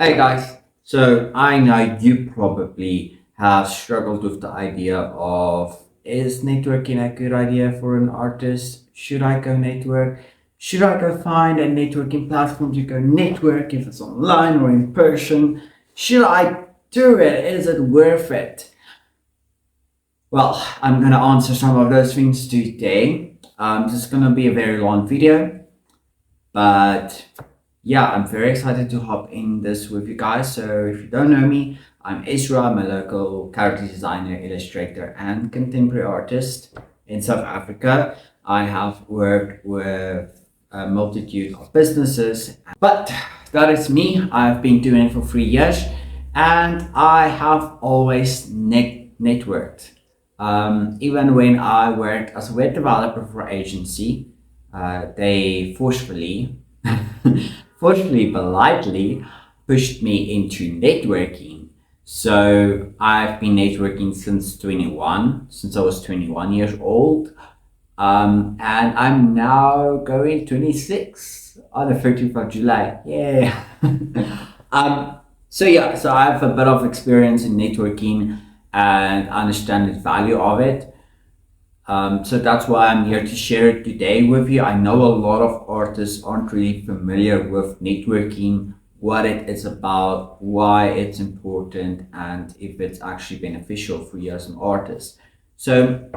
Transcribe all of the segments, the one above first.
Hey guys, so I know you probably have struggled with the idea of is networking a good idea for an artist? Should I go network? Should I go find a networking platform to go network if it's online or in person? Should I do it? Is it worth it? Well, I'm gonna answer some of those things today. This is gonna be a very long video, but yeah, I'm very excited to hop in this with you guys. So if you don't know me, I'm Ezra. I'm a local character designer, illustrator, and contemporary artist in South Africa. I have worked with a multitude of businesses, but that is me. I've been doing it for 3 years, and I have always networked. Even when I worked as a web developer for agency, they fortunately, politely pushed me into networking. So I've been networking since I was 21 years old. And I'm now going 26 on the 30th of July. Yeah. So I have a bit of experience in networking and understand the value of it. So that's why I'm here to share it today with you. I know a lot of artists aren't really familiar with networking, what it is about, why it's important, and if it's actually beneficial for you as an artist. So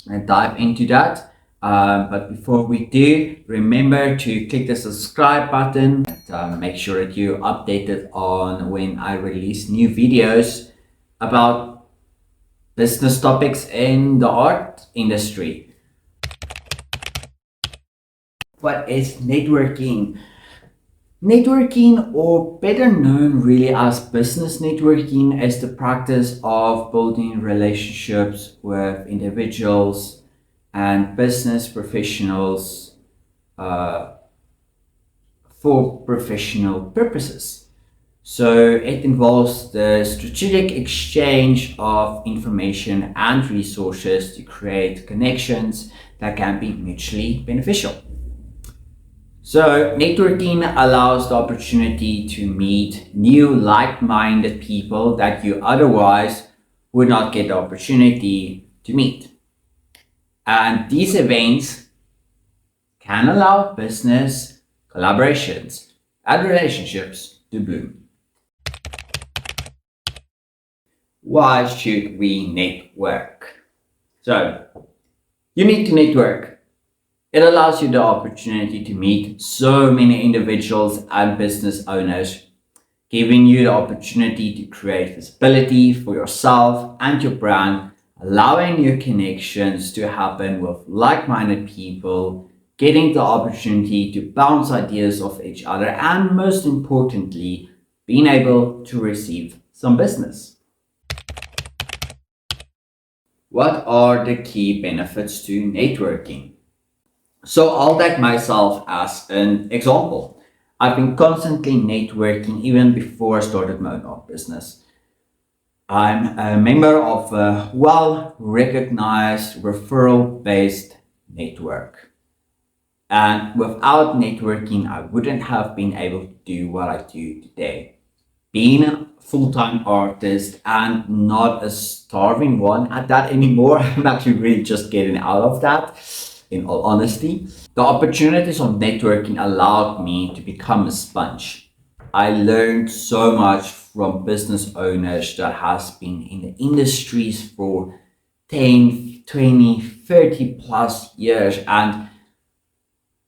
I dive into that. But before we do, remember to click the subscribe button and make sure that you're updated on when I release new videos about business topics in the art industry. What is networking? Networking, or better known really as business networking, is the practice of building relationships with individuals and business professionals for professional purposes. So it involves the strategic exchange of information and resources to create connections that can be mutually beneficial. So networking allows the opportunity to meet new like-minded people that you otherwise would not get the opportunity to meet. And these events can allow business collaborations and relationships to bloom. Why should we network? So, you need to network. It allows you the opportunity to meet so many individuals and business owners, giving you the opportunity to create visibility for yourself and your brand, allowing your connections to happen with like-minded people, getting the opportunity to bounce ideas off each other, and most importantly, being able to receive some business. What are the key benefits to networking? So I'll take myself as an example. I've been constantly networking even before I started my own art business. I'm a member of a well-recognized referral-based network. And without networking, I wouldn't have been able to do what I do today. Being a full-time artist and not a starving one at that anymore. I'm actually really just getting out of that, in all honesty. The opportunities of networking allowed me to become a sponge. I learned so much from business owners that has been in the industries for 10, 20, 30 plus years, and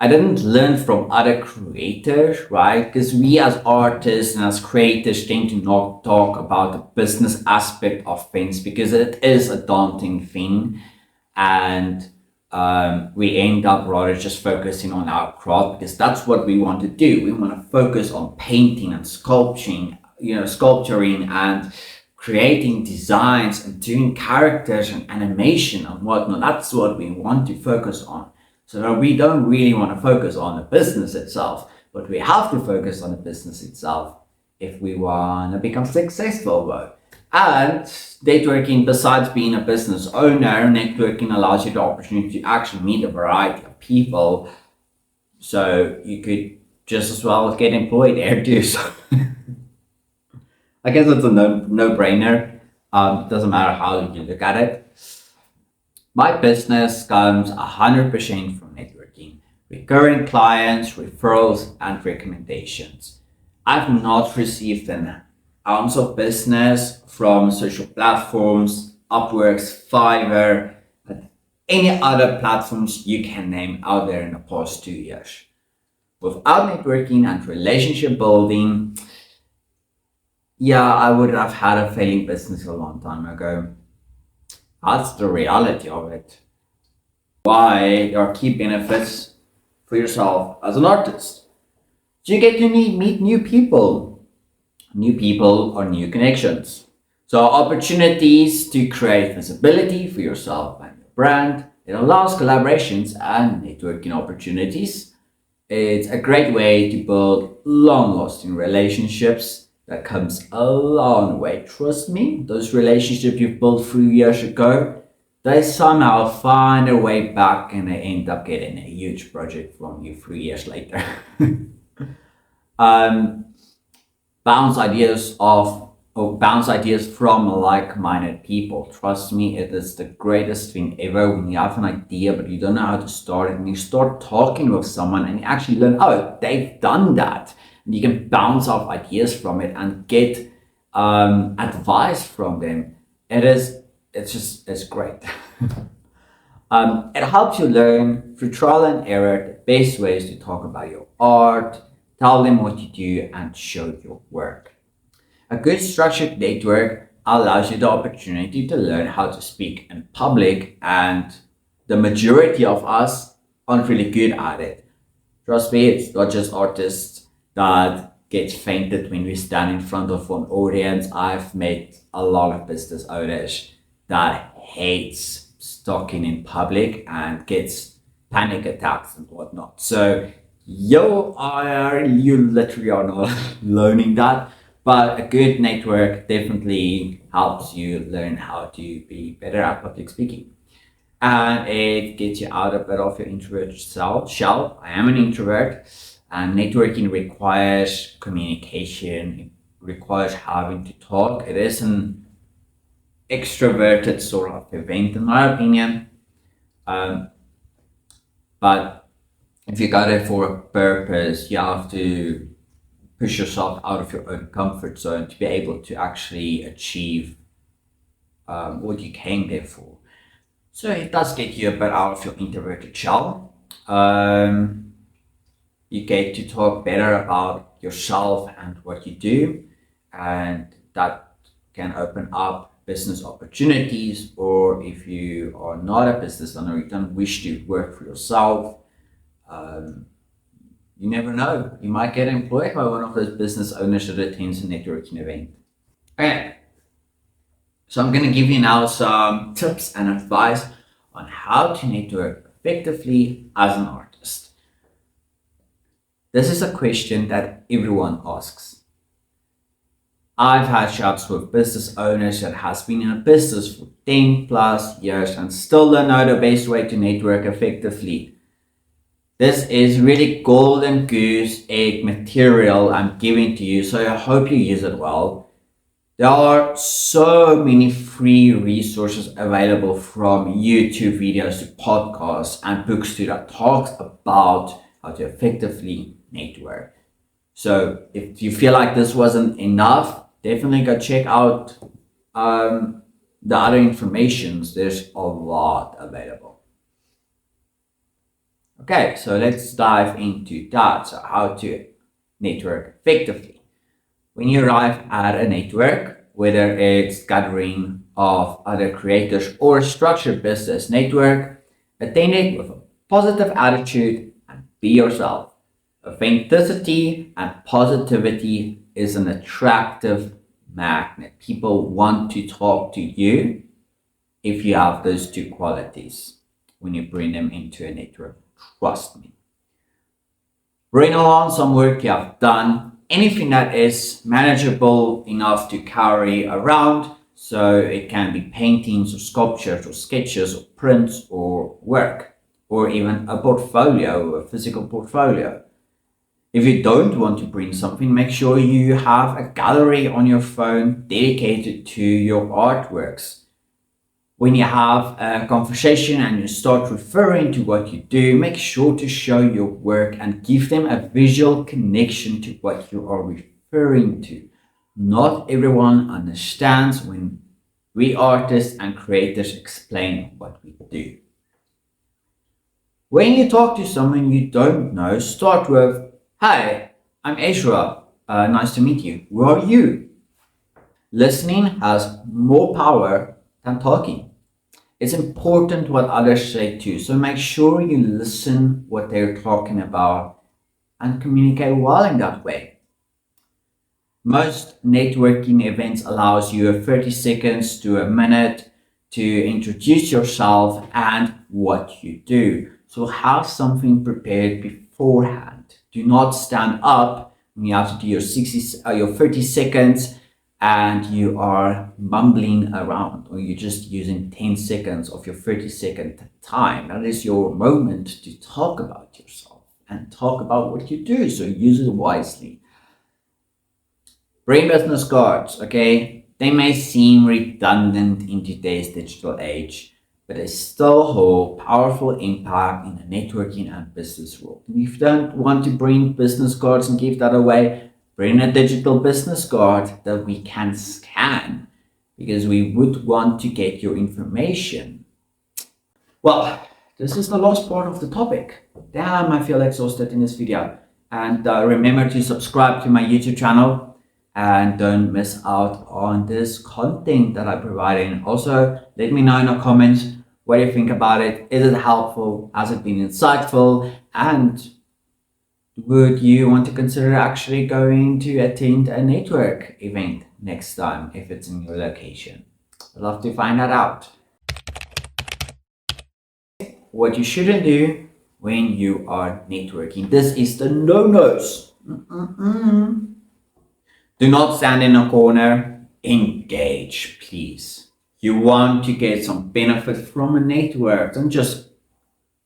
I didn't learn from other creators, right? Because we as artists and as creators tend to not talk about the business aspect of things because it is a daunting thing. And we end up rather just focusing on our craft because that's what we want to do. We want to focus on painting and sculpturing and creating designs and doing characters and animation and whatnot. That's what we want to focus on. So we don't really want to focus on the business itself, but we have to focus on the business itself if we want to become successful though. And networking, besides being a business owner, networking allows you the opportunity to actually meet a variety of people. So you could just as well get employed there too. So I guess it's a no-brainer. It doesn't matter how you look at it. My business comes 100% from networking, recurring clients, referrals, and recommendations. I've not received an ounce of business from social platforms, Upworks, Fiverr, and any other platforms you can name out there in the past 2 years. Without networking and relationship building, yeah, I would have had a failing business a long time ago. That's the reality of it. Why there are key benefits for yourself as an artist. So you get to meet new people or new connections. So opportunities to create visibility for yourself and your brand. It allows collaborations and networking opportunities. It's a great way to build long-lasting relationships that comes a long way. Trust me, those relationships you've built 3 years ago, they somehow find their way back and they end up getting a huge project from you 3 years later. um, bounce ideas off or bounce ideas from like-minded people. Trust me, it is the greatest thing ever when you have an idea but you don't know how to start it and you start talking with someone and you actually learn, oh, they've done that. And you can bounce off ideas from it and get advice from them. It's great. It helps you learn through trial and error the best ways to talk about your art, tell them what you do, and show your work. A good structured network allows you the opportunity to learn how to speak in public, and the majority of us aren't really good at it. Trust me, it's not just artists that get fainted when we stand in front of an audience. I've met a lot of business owners that hates talking in public and gets panic attacks and whatnot. So you literally are not learning that, but a good network definitely helps you learn how to be better at public speaking. And it gets you out a bit of your introvert shell. I am an introvert, and networking requires communication, it requires having to talk. It is an extroverted sort of event, in my opinion. But if you got it for a purpose, you have to push yourself out of your own comfort zone to be able to actually achieve what you came there for. So it does get you a bit out of your introverted shell. You get to talk better about yourself and what you do, and that can open up business opportunities. Or if you are not a business owner, you don't wish to work for yourself, you never know. You might get employed by one of those business owners that attends a networking event. Okay, so I'm going to give you now some tips and advice on how to network effectively as an artist. This is a question that everyone asks. I've had chats with business owners that has been in a business for 10 plus years and still don't know the best way to network effectively. This is really golden goose egg material I'm giving to you, so I hope you use it well. There are so many free resources available, from YouTube videos to podcasts and books to that talks about how to effectively network. So if you feel like this wasn't enough, definitely go check out the other informations. There's a lot available. Okay, so let's dive into that. So how to network effectively. When you arrive at a network, whether it's gathering of other creators or structured business network, attend it with a positive attitude and be yourself. Authenticity and positivity is an attractive magnet. People want to talk to you if you have those two qualities when you bring them into a network. Trust me. Bring along some work you have done, anything that is manageable enough to carry around. So it can be paintings or sculptures or sketches or prints or work, or even a portfolio, a physical portfolio. If you don't want to print something, make sure you have a gallery on your phone dedicated to your artworks. When you have a conversation and you start referring to what you do, make sure to show your work and give them a visual connection to what you are referring to. Not everyone understands when we artists and creators explain what we do. When you talk to someone you don't know, start with, "Hi, I'm Ezra. Nice to meet you. Who are you?" Listening has more power than talking. It's important what others say too, so make sure you listen what they're talking about and communicate well in that way. Most networking events allows you 30 seconds to a minute to introduce yourself and what you do. So have something prepared beforehand. Do not stand up when you have to do your 30 seconds and you are mumbling around, or you're just using 10 seconds of your 30-second time. That is your moment to talk about yourself and talk about what you do, so use it wisely. Bring business cards, okay? They may seem redundant in today's digital age, but they still hold powerful impact in the networking and business world. And if you don't want to bring business cards and give that away, bring a digital business card that we can scan, because we would want to get your information. Well, this is the last part of the topic. Damn, I feel exhausted in this video. And remember to subscribe to my YouTube channel and don't miss out on this content that I provide. And also, let me know in the comments what you think about it. Is it helpful? Has it been insightful? And would you want to consider actually going to attend a network event next time if it's in your location? I'd love to find that out. What you shouldn't do when you are networking. This is the no-nos. Do not stand in a corner. Engage, please. You want to get some benefit from a network. Don't just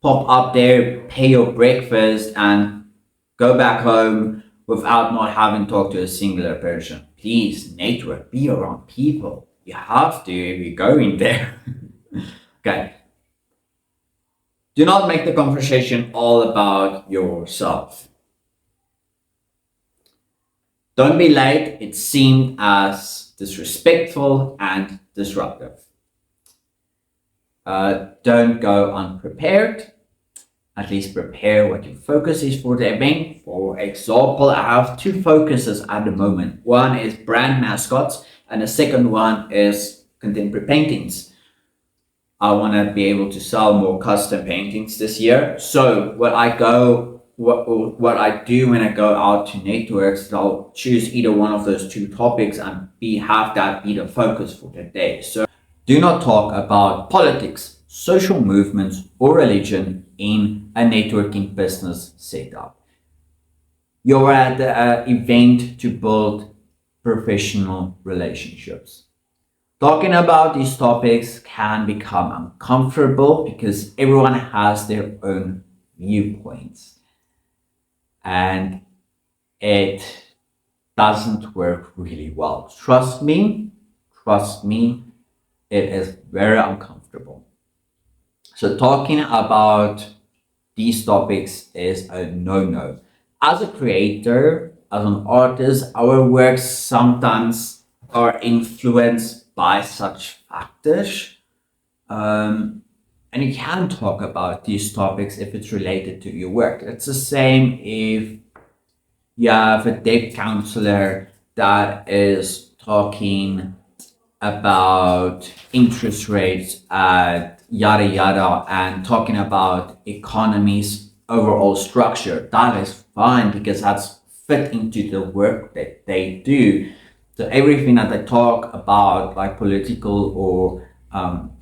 pop up there, pay your breakfast, and go back home without not having talked to a singular person. Please, network, be around people. You have to if you go in there. Okay. Do not make the conversation all about yourself. Don't be late. It's seen as disrespectful and disruptive. Don't go unprepared. At least prepare what your focus is for the event. For example, I have two focuses at the moment. One is brand mascots and the second one is contemporary paintings. I want to be able to sell more custom paintings this year. So what I do when I go out to networks, I'll choose either one of those two topics and have that be the focus for the day. So do not talk about politics, social movements, or religion in a networking business setup. You're at the event to build professional relationships. Talking about these topics can become uncomfortable because everyone has their own viewpoints, and it doesn't work really well. Trust me, it is very uncomfortable. So talking about these topics is a no-no. As a creator, as an artist, our works sometimes are influenced by such factors. And you can talk about these topics if it's related to your work. It's the same if you have a debt counselor that is talking about interest rates at yada yada and talking about economy's overall structure. That is fine because that's fit into the work that they do. So everything that they talk about, like political or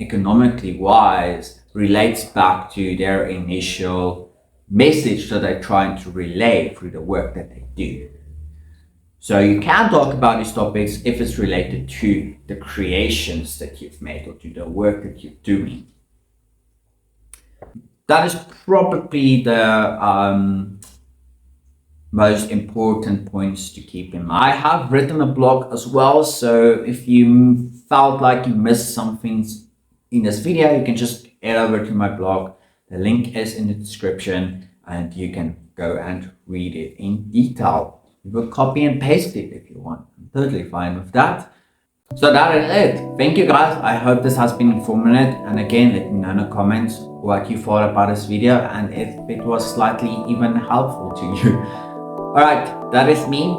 economically wise, relates back to their initial message that they're trying to relay through the work that they do. So you can talk about these topics if it's related to the creations that you've made or to the work that you're doing. That is probably the most important points to keep in mind. I have written a blog as well, so if you felt like you missed some things in this video, you can just head over to my blog. The link is in the description and you can go and read it in detail. You will copy and paste it if you want. I'm totally fine with that. So that is it. Thank you guys. I hope this has been informative. And again, let me know in the comments what you thought about this video and if it was slightly even helpful to you. Alright, that is me.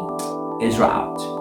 Ezra out.